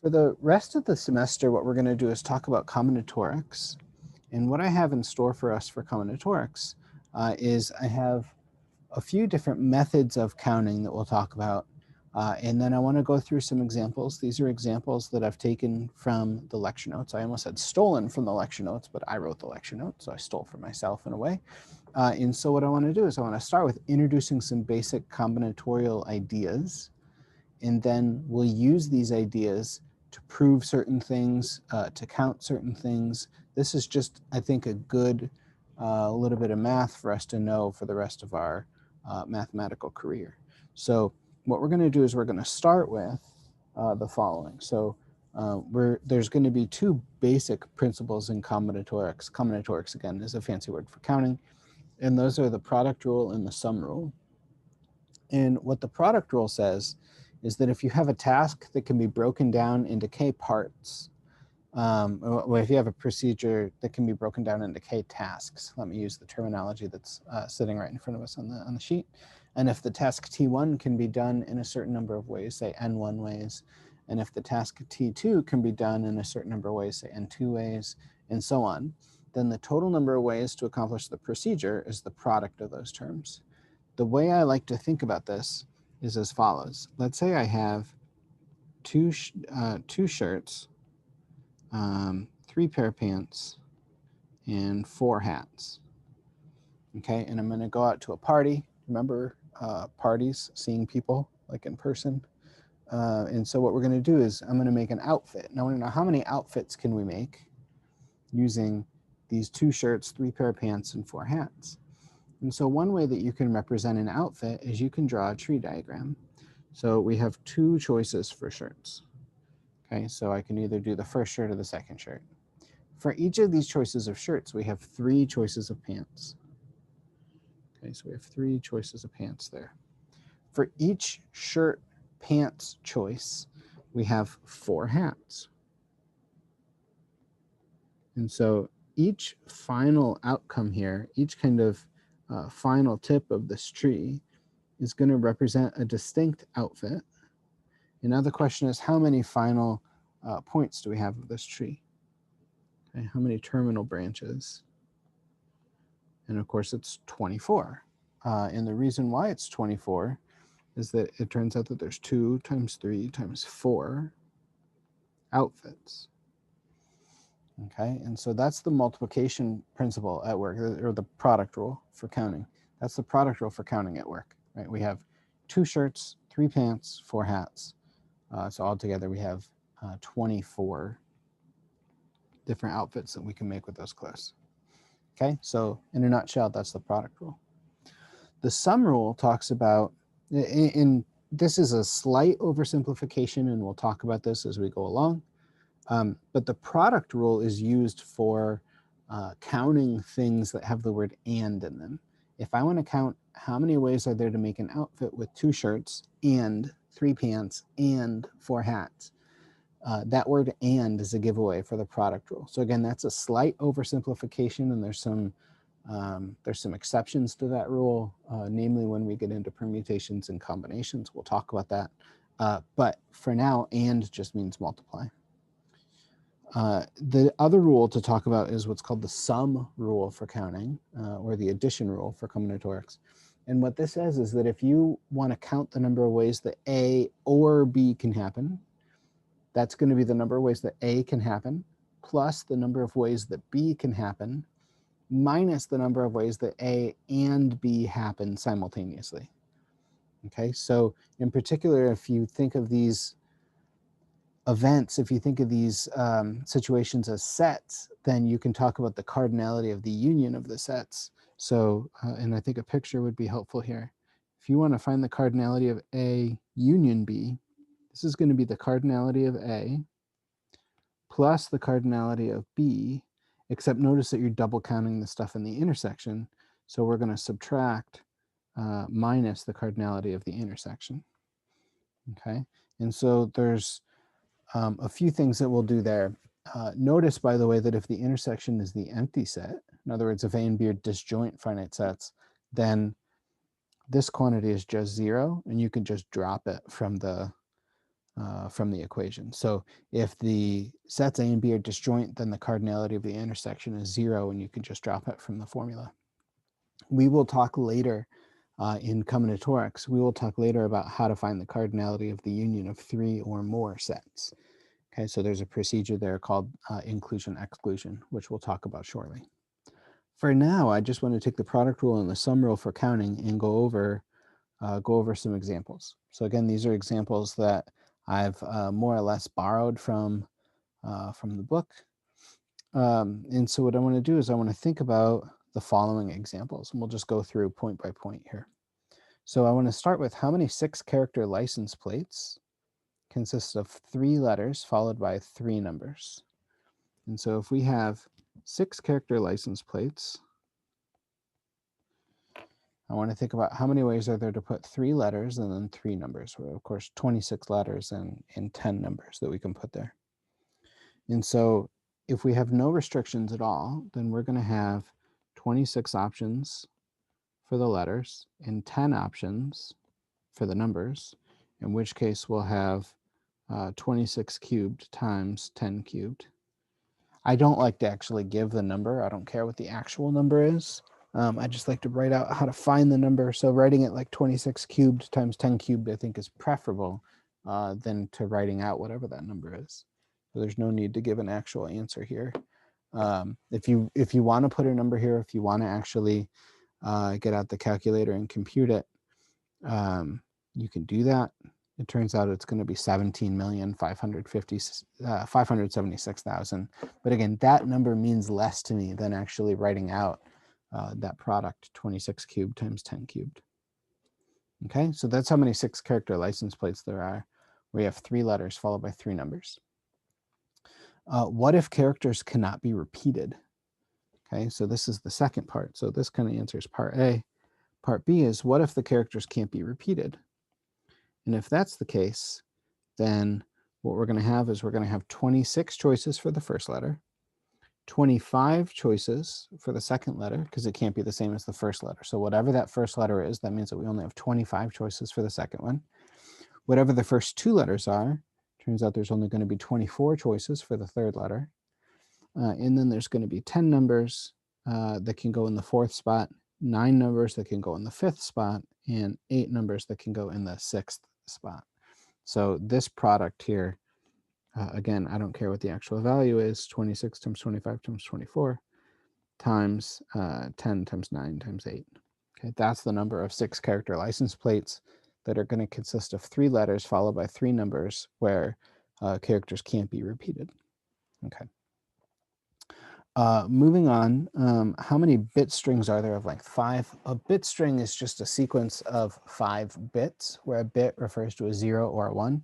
For the rest of the semester, what we're going to do is talk about combinatorics. And what I have in store for us for combinatorics is I have a few different methods of counting that we'll talk about. And then I want to go through some examples. These are examples that I've taken from the lecture notes. I almost said stolen from the lecture notes, but I wrote the lecture notes, so I stole from myself in a way. And so what I want to do is I want to start with introducing some basic combinatorial ideas. And then we'll use these ideas to prove certain things, to count certain things. This is just, I think, a good little bit of math for us to know for the rest of our mathematical career. So what we're going to do is we're going to start with the following. So there's going to be two basic principles in combinatorics. Combinatorics, again, is a fancy word for counting. And those are the product rule and the sum rule. And what the product rule says is that if you have a task that can be broken down into k parts, well, if you have a procedure that can be broken down into k tasks, let me use the terminology that's sitting right in front of us on the sheet. And if the task T1 can be done in a certain number of ways, say N1 ways, and if the task T2 can be done in a certain number of ways, say N2 ways, and so on, then the total number of ways to accomplish the procedure is the product of those terms. The way I like to think about this is as follows. Let's say I have two shirts, 3 pair of pants, and 4 hats. Okay, and I'm going to go out to a party. Remember parties, seeing people like in person. And so what we're going to do is I'm going to make an outfit. Now I want to know how many outfits can we make using these 2 shirts, 3 pair of pants, and 4 hats. And so one way that you can represent an outfit is you can draw a tree diagram. So we have 2 choices for shirts. Okay, so I can either do the first shirt or the second shirt. For each of these choices of shirts, we have 3 choices of pants. Okay, so we have 3 choices of pants there. For each shirt pants choice, we have 4 hats. And so each final outcome here, each kind of final tip of this tree is going to represent a distinct outfit. And now the question is, how many final points do we have of this tree? Okay, how many terminal branches? And of course, it's 24. And the reason why it's 24 is that it turns out that there's 2 times 3 times 4 outfits. Okay, and so that's the multiplication principle at work, or the product rule for counting. That's the product rule for counting at work, right? We have 2 shirts, 3 pants, 4 hats. So altogether we have 24 different outfits that we can make with those clothes. Okay, so in a nutshell, that's the product rule. The sum rule talks about, in this is a slight oversimplification, and we'll talk about this as we go along. But the product rule is used for counting things that have the word and in them. If I want to count how many ways are there to make an outfit with 2 shirts and 3 pants and 4 hats, that word and is a giveaway for the product rule. So again, that's a slight oversimplification, and there's some exceptions to that rule, namely when we get into permutations and combinations. We'll talk about that. But for now, and just means multiply. The other rule to talk about is what's called the sum rule for counting, or the addition rule for combinatorics. And what this says is that if you want to count the number of ways that A or B can happen, that's going to be the number of ways that A can happen, plus the number of ways that B can happen, minus the number of ways that A and B happen simultaneously. Okay, so in particular, if you think of these events, if you think of these situations as sets, then you can talk about the cardinality of the union of the sets. So, and I think a picture would be helpful here. If you want to find the cardinality of A union B, this is going to be the cardinality of A plus the cardinality of B, except notice that you're double counting the stuff in the intersection. So we're going to subtract minus the cardinality of the intersection. Okay, and so there's a few things that we'll do there. Notice, by the way, that if the intersection is the empty set, in other words, if A and B are disjoint finite sets, then this quantity is just 0, and you can just drop it from the from the equation. So if the sets A and B are disjoint, then the cardinality of the intersection is 0, and you can just drop it from the formula. We will talk later in combinatorics, we will talk later about how to find the cardinality of the union of 3 or more sets. Okay, so there's a procedure there called inclusion-exclusion, which we'll talk about shortly. For now, I just want to take the product rule and the sum rule for counting and go over some examples. So again, these are examples that I've more or less borrowed from the book. And so what I want to do is I want to think about the following examples, and we'll just go through point by point here. So I want to start with how many 6-character license plates consist of 3 letters followed by 3 numbers. And so if we have 6-character license plates, I want to think about how many ways are there to put 3 letters and then 3 numbers. Well, of course, 26 letters and 10 numbers that we can put there. And so if we have no restrictions at all, then we're going to have 26 options for the letters and 10 options for the numbers, in which case we'll have 26 cubed times 10 cubed. I don't like to actually give the number. I don't care what the actual number is. I just like to write out how to find the number. So writing it like 26 cubed times 10 cubed, I think is preferable than to writing out whatever that number is. So there's no need to give an actual answer here. If you want to put a number here, if you want to actually get out the calculator and compute it, you can do that. It turns out it's going to be 17,576,000. But again, that number means less to me than actually writing out that product, 26 cubed times 10 cubed. Okay, so that's how many 6-character license plates there are. We have 3 letters followed by 3 numbers. What if characters cannot be repeated? Okay, so this is the second part. So this kind of answers part A. Part B is, what if the characters can't be repeated? And if that's the case, then what we're going to have is we're going to have 26 choices for the first letter, 25 choices for the second letter, because it can't be the same as the first letter. So whatever that first letter is, that means that we only have 25 choices for the second one. Whatever the first 2 letters are, turns out there's only going to be 24 choices for the third letter. And then there's going to be 10 numbers that can go in the 4th spot, 9 numbers that can go in the 5th spot, and 8 numbers that can go in the 6th spot. So this product here, again, I don't care what the actual value is, 26 times 25 times 24 times 10 times 9 times 8. Okay, that's the number of 6-character license plates that are going to consist of 3 letters followed by 3 numbers where characters can't be repeated. Okay. Moving on, how many bit strings are there of length 5? A bit string is just a sequence of 5 bits, where a bit refers to a 0 or a 1.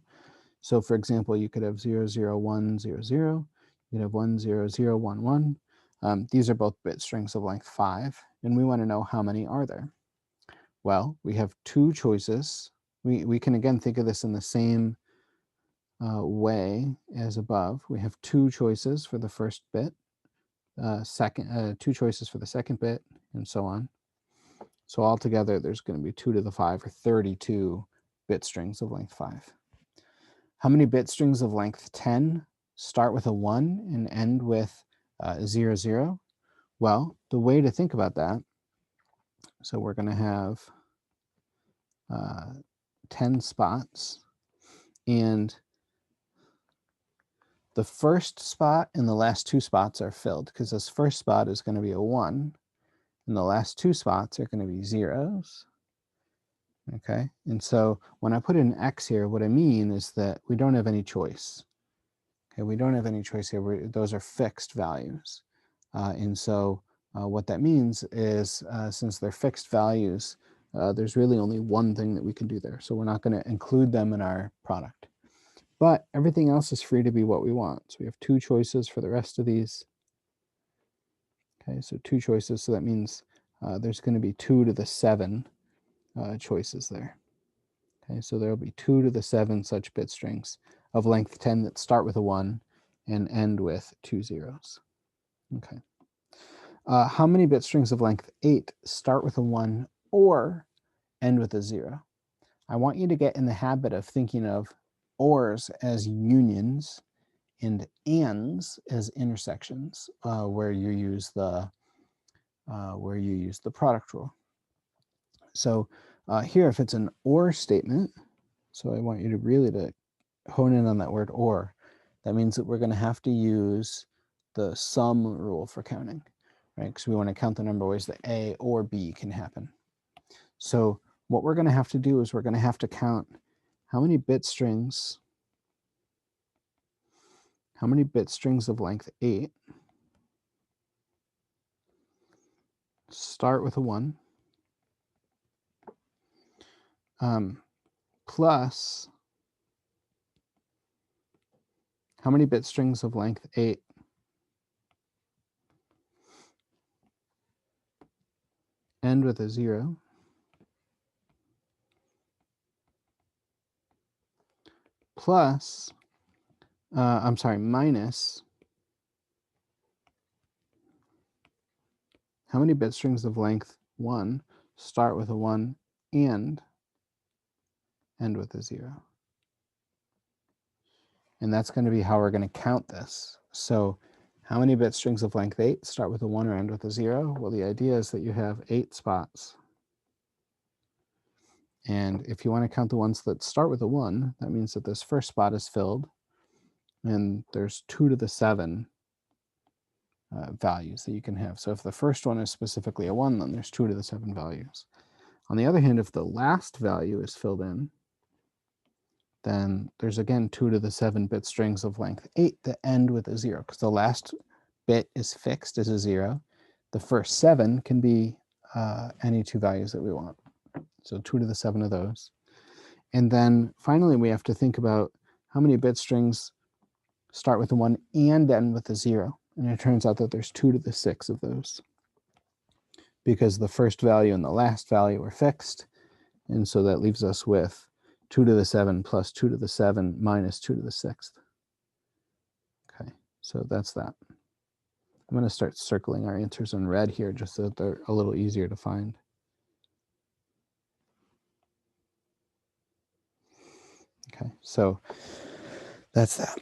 So for example, you could have 0, 0, 1, 0, 0. You could have 1, 0, 0, 1, 1. These are both bit strings of length 5, and we want to know how many are there. Well, we have 2 choices. We can again think of this in the same way as above. We have 2 choices for the first bit. 2 choices for the second bit, and so on. So altogether, there's going to be 2 to the 5, or 32 bit strings of length 5. How many bit strings of length 10 start with a 1 and end with 0, 0? Well, the way to think about that, so we're going to have 10 spots, and the first spot and the last 2 spots are filled, because this first spot is going to be a 1, and the last 2 spots are going to be zeros. Okay, and so when I put an X here, what I mean is that we don't have any choice. Okay, we don't have any choice here. Those are fixed values. And so what that means is since they're fixed values, there's really only one thing that we can do there. So we're not going to include them in our product. But everything else is free to be what we want. So we have 2 choices for the rest of these. Okay, so 2 choices. So that means there's going to be 2 to the 7 choices there. Okay, so there will be 2 to the 7 such bit strings of length 10 that start with a 1 and end with 2 zeros. Okay. How many bit strings of length 8 start with a 1 or end with a 0? I want you to get in the habit of thinking of ors as unions and ands as intersections, where you use the product rule. So here, if it's an or statement, so I want you to really hone in on that word or. That means that we're going to have to use the sum rule for counting, right? Because we want to count the number of ways that A or B can happen. So what we're going to have to do is we're going to have to count how many bit strings of length 8 start with a 1, plus how many bit strings of length 8 end with a 0, plus, minus how many bit strings of length 1 start with a 1 and end with a 0. And that's going to be how we're going to count this. So how many bit strings of length 8 start with a 1 or end with a 0? Well, the idea is that you have 8 spots. And if you want to count the ones that start with a 1, that means that this first spot is filled, and there's 2 to the 7 values that you can have. So if the first one is specifically a 1, then there's 2 to the 7 values. On the other hand, if the last value is filled in, then there's again 2 to the 7 bit strings of length 8 that end with a 0, because the last bit is fixed as a 0. The first 7 can be any 2 values that we want. So 2 to the 7 of those. And then finally, we have to think about how many bit strings start with a 1 and end with a 0. And it turns out that there's 2 to the 6 of those, because the first value and the last value are fixed. And so that leaves us with 2 to the 7 plus 2 to the 7 minus 2 to the 6th. Okay, so that's that. I'm going to start circling our answers in red here just so that they're a little easier to find. Okay, so that's that.